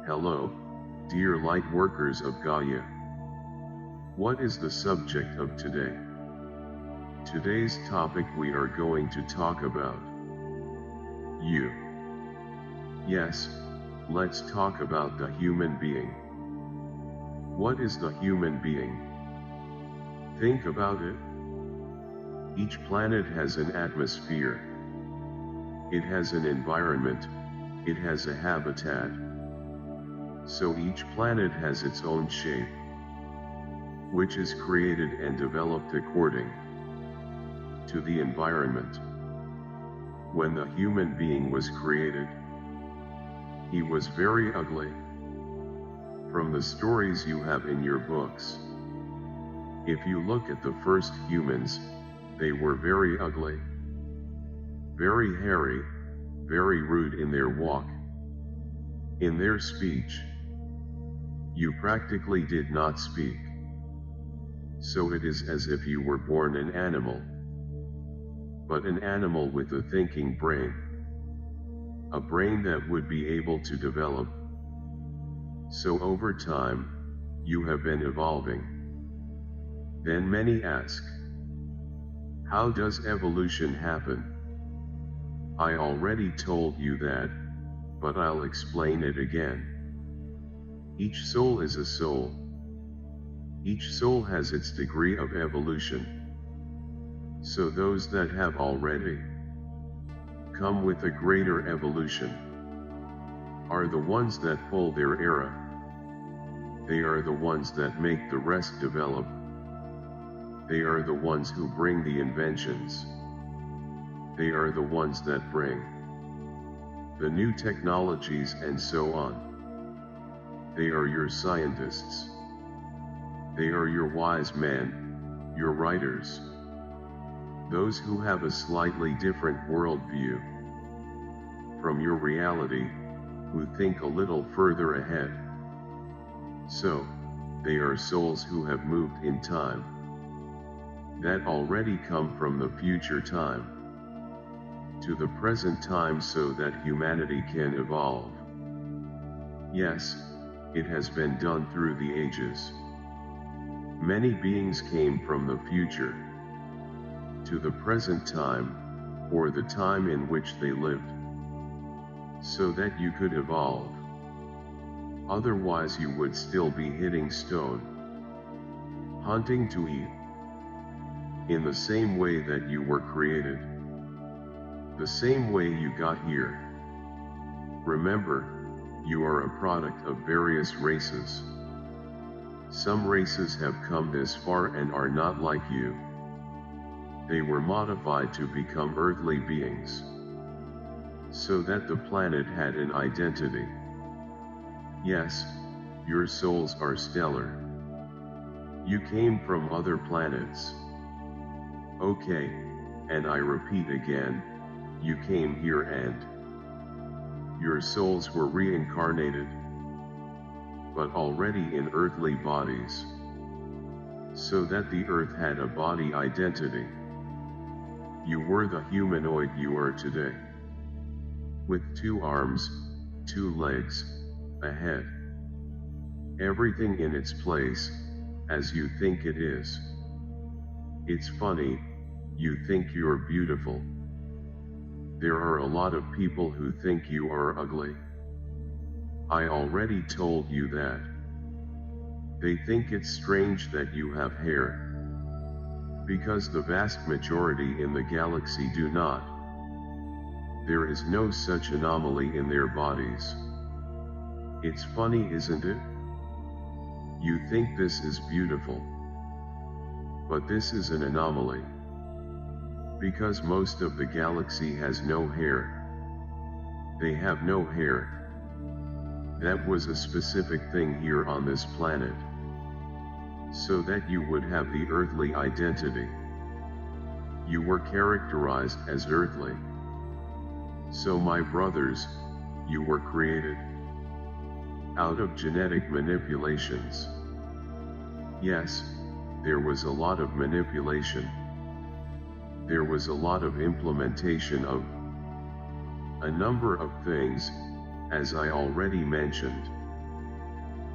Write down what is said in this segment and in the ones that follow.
Hello, dear light workers of Gaia. What is the subject of today? Today's topic we are going to talk about you. Yes, let's talk about the human being. What is the human being? Think about it. Each planet has an atmosphere. It has an environment. It has a habitat. So each planet has its own shape, which is created and developed according to the environment. When the human being was created, he was very ugly. From the stories you have in your books, if you look at the first humans, they were very ugly, very hairy, very rude in their walk, in their speech. You practically did not speak. So it is as if you were born an animal, but an animal with a thinking brain, a brain that would be able to develop. So over time, you have been evolving. Then many ask, how does evolution happen? I already told you that, but I'll explain it again. Each soul is a soul. Each soul has its degree of evolution. So those that have already come with a greater evolution are the ones that pull their era. They are the ones that make the rest develop. They are the ones who bring the inventions. They are the ones that bring the new technologies and so on. They are your scientists. They are your wise men, your writers. Those who have a slightly different worldview from your reality, who think a little further ahead. So, they are souls who have moved in time, that already come from the future time to the present time so that humanity can evolve. Yes, it has been done through the ages. Many beings came from the future to the present time, or the time in which they lived, so that you could evolve. Otherwise you would still be hitting stone, hunting to eat, in the same way that you were created, the same way you got here. Remember, you are a product of various races. Some races have come this far and are not like you. They were modified to become earthly beings, so that the planet had an identity. Yes, your souls are stellar. You came from other planets. Okay, and I repeat again, you came here and your souls were reincarnated, but already in earthly bodies, so that the earth had a body identity. You were the humanoid you are today, with 2 arms, 2 legs, a head. Everything in its place, as you think it is. It's funny, you think you're beautiful. There are a lot of people who think you are ugly. I already told you that. They think it's strange that you have hair, because the vast majority in the galaxy do not. There is no such anomaly in their bodies. It's funny, isn't it? You think this is beautiful, but this is an anomaly, because most of the galaxy has no hair. They have no hair. That was a specific thing here on this planet, so that you would have the earthly identity. You were characterized as earthly. So my brothers, you were created out of genetic manipulations. Yes, there was a lot of manipulation. There was a lot of implementation of a number of things, as I already mentioned.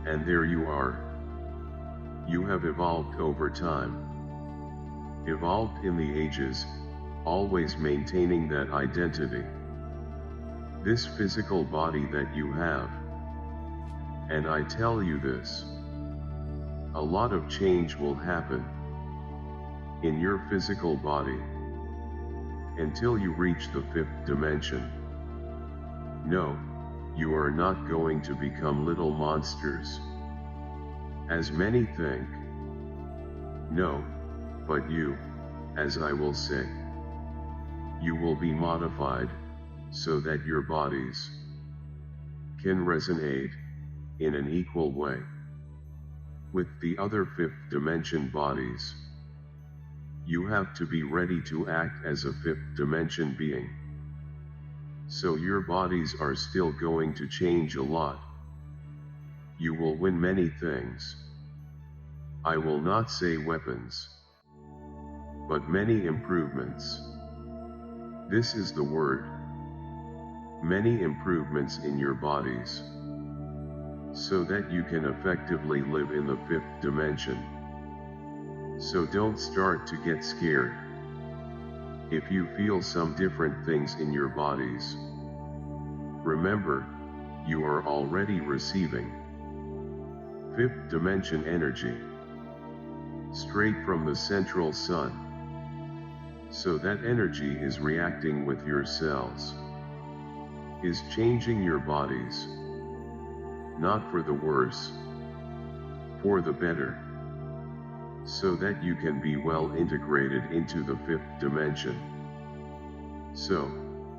And there you are. You have evolved over time. Evolved in the ages, always maintaining that identity. This physical body that you have. And I tell you this. A lot of change will happen in your physical body until you reach the 5th dimension. No, you are not going to become little monsters, as many think. No, but you, as I will say, you will be modified, so that your bodies can resonate in an equal way with the other 5th dimension bodies. You have to be ready to act as a 5th dimension being. So your bodies are still going to change a lot. You will win many things. I will not say weapons, but many improvements. This is the word. Many improvements in your bodies, so that you can effectively live in the 5th dimension. So don't start to get scared. If you feel some different things in your bodies, remember, you are already receiving 5th dimension energy, straight from the central sun. So that energy is reacting with your cells, is changing your bodies, not for the worse, for the better, so that you can be well integrated into the 5th dimension. So,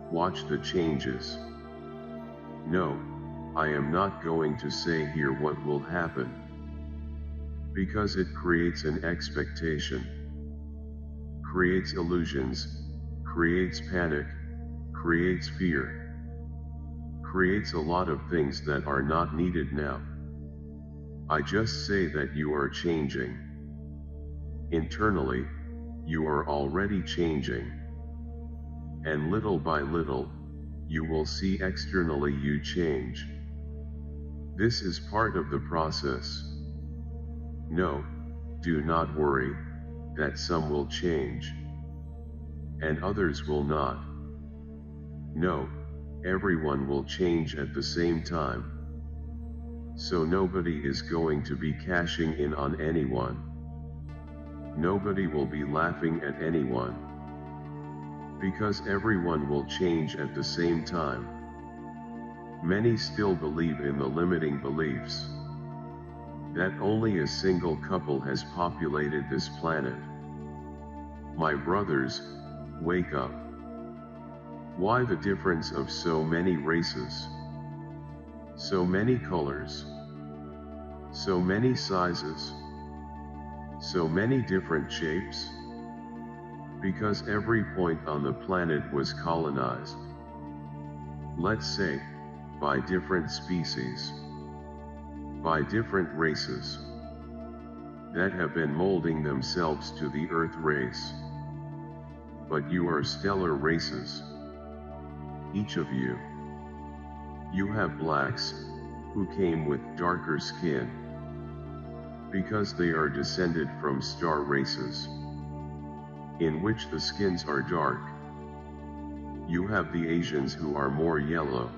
watch the changes. No, I am not going to say here what will happen, because it creates an expectation, creates illusions, creates panic, creates fear, creates a lot of things that are not needed now. I just say that you are changing. Internally, you are already changing. And little by little, you will see externally you change. This is part of the process. No, do not worry, that some will change, and others will not. No, everyone will change at the same time. So nobody is going to be cashing in on anyone. Nobody will be laughing at anyone, because everyone will change at the same time. Many still believe in the limiting beliefs that only a single couple has populated this planet. My brothers, wake up. Why the difference of so many races? So many colors? So many sizes? So many different shapes? Because every point on the planet was colonized, let's say, by different species, by different races, that have been molding themselves to the Earth race. But you are stellar races, each of you. You have blacks, who came with darker skin, because they are descended from star races, in which the skins are dark. You have the Asians who are more yellow,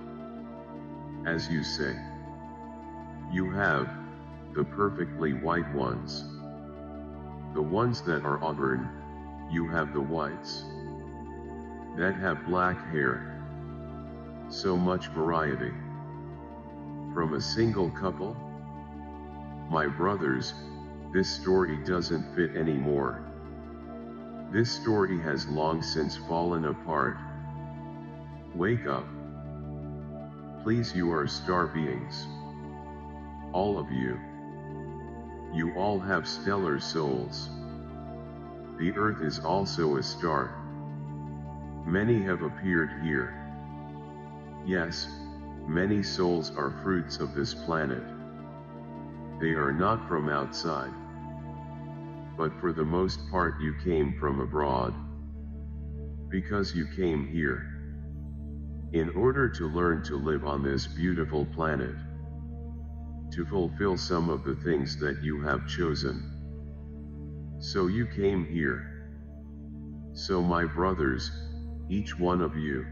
as you say. You have the perfectly white ones. The ones that are auburn, you have the whites that have black hair. So much variety from a single couple. My brothers, this story doesn't fit anymore. This story has long since fallen apart. Wake up. Please, you are star beings. All of you. You all have stellar souls. The Earth is also a star. Many have appeared here. Yes, many souls are fruits of this planet. They are not from outside. But for the most part you came from abroad. Because you came here in order to learn to live on this beautiful planet. to fulfill some of the things that you have chosen. So you came here. So my brothers, each one of you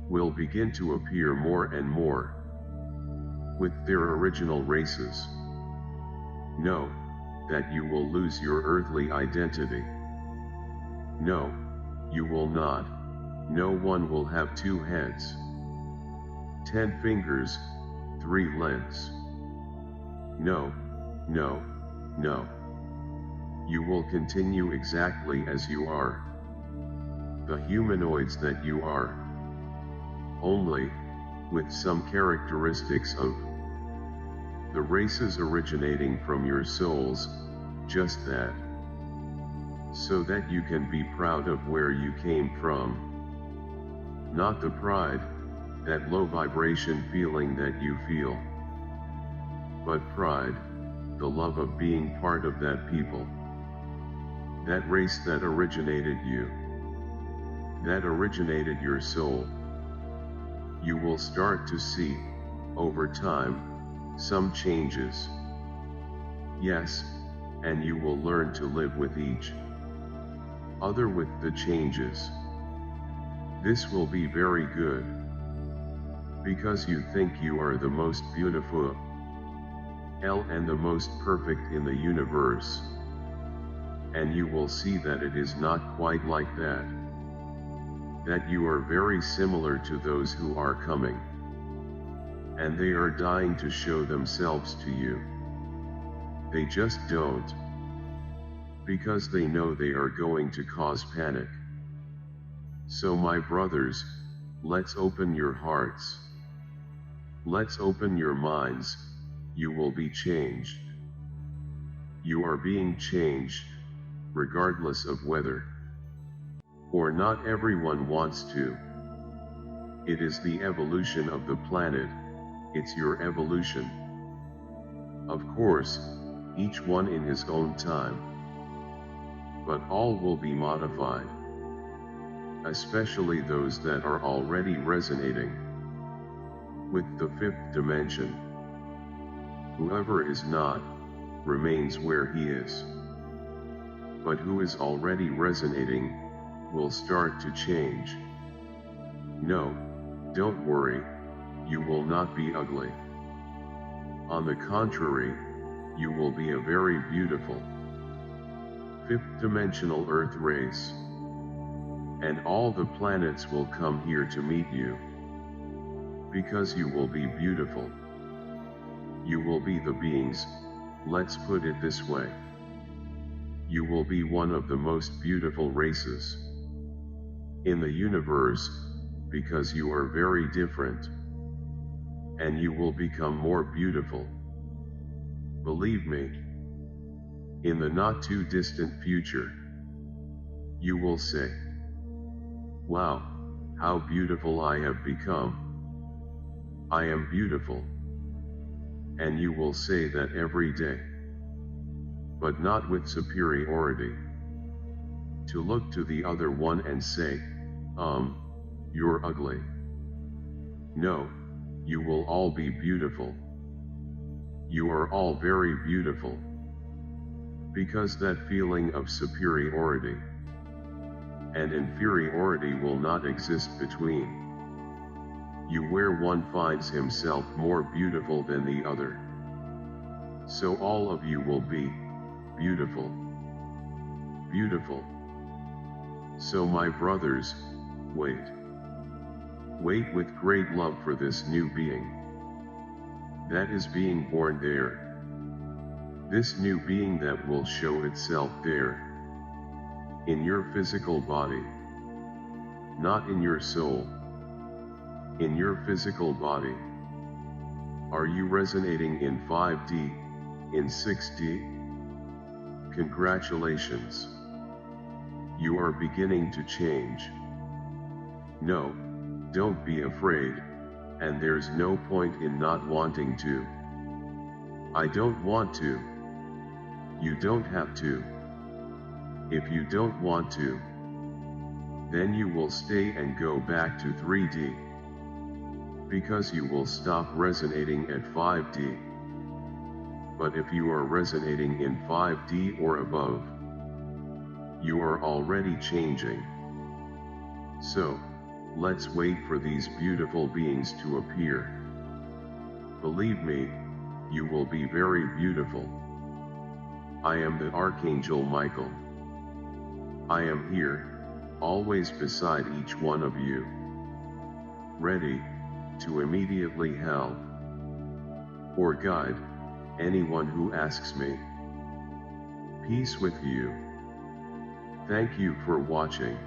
will begin to appear more and more with their original races. Know that you will lose your earthly identity. No, you will not. No one will have 2 heads, 10 fingers, 3 legs. No, no, no. You will continue exactly as you are, the humanoids that you are, only with some characteristics of the races originating from your souls, just that, so that you can be proud of where you came from. Not the pride, that low vibration feeling that you feel, but pride, the love of being part of that people, that race that originated you, that originated your soul. You will start to see, over time, some changes. Yes, and you will learn to live with each other with the changes. This will be very good, because you think you are the most beautiful and the most perfect in the universe. And you will see that it is not quite like that. That you are very similar to those who are coming. And they are dying to show themselves to you. They just don't. Because they know they are going to cause panic. So my brothers, let's open your hearts. Let's open your minds, you will be changed. You are being changed, regardless of whether or not everyone wants to. It is the evolution of the planet, it's your evolution. Of course, each one in his own time. But all will be modified. Especially those that are already resonating with the 5th dimension. Whoever is not, remains where he is. But who is already resonating, will start to change. No, don't worry, you will not be ugly. On the contrary, you will be a very beautiful 5th dimensional Earth race. And all the planets will come here to meet you. Because you will be beautiful. You will be the beings, let's put it this way. You will be one of the most beautiful races in the universe, because you are very different. And you will become more beautiful. Believe me. In the not too distant future, you will say, wow, how beautiful I have become. I am beautiful. And you will say that every day. But not with superiority. To look to the other one and say, you're ugly. No, you will all be beautiful. You are all very beautiful. Because that feeling of superiority and inferiority will not exist between you, where one finds himself more beautiful than the other. So all of you will be beautiful. Beautiful. So my brothers, wait. Wait with great love for this new being that is being born there. This new being that will show itself there, in your physical body, not in your soul, in your physical body. Are you resonating in 5D, in 6D? Congratulations. You are beginning to change. No, don't be afraid, and there's no point in not wanting to. I don't want to. You don't have to. If you don't want to, then you will stay and go back to 3D. Because you will stop resonating at 5D. but if you are resonating in 5D or above, you are already changing. So, let's wait for these beautiful beings to appear. Believe me, you will be very beautiful. I am the Archangel Michael. I am here, always beside each one of you, ready to immediately help or guide anyone who asks me. Peace with you. Thank you for watching.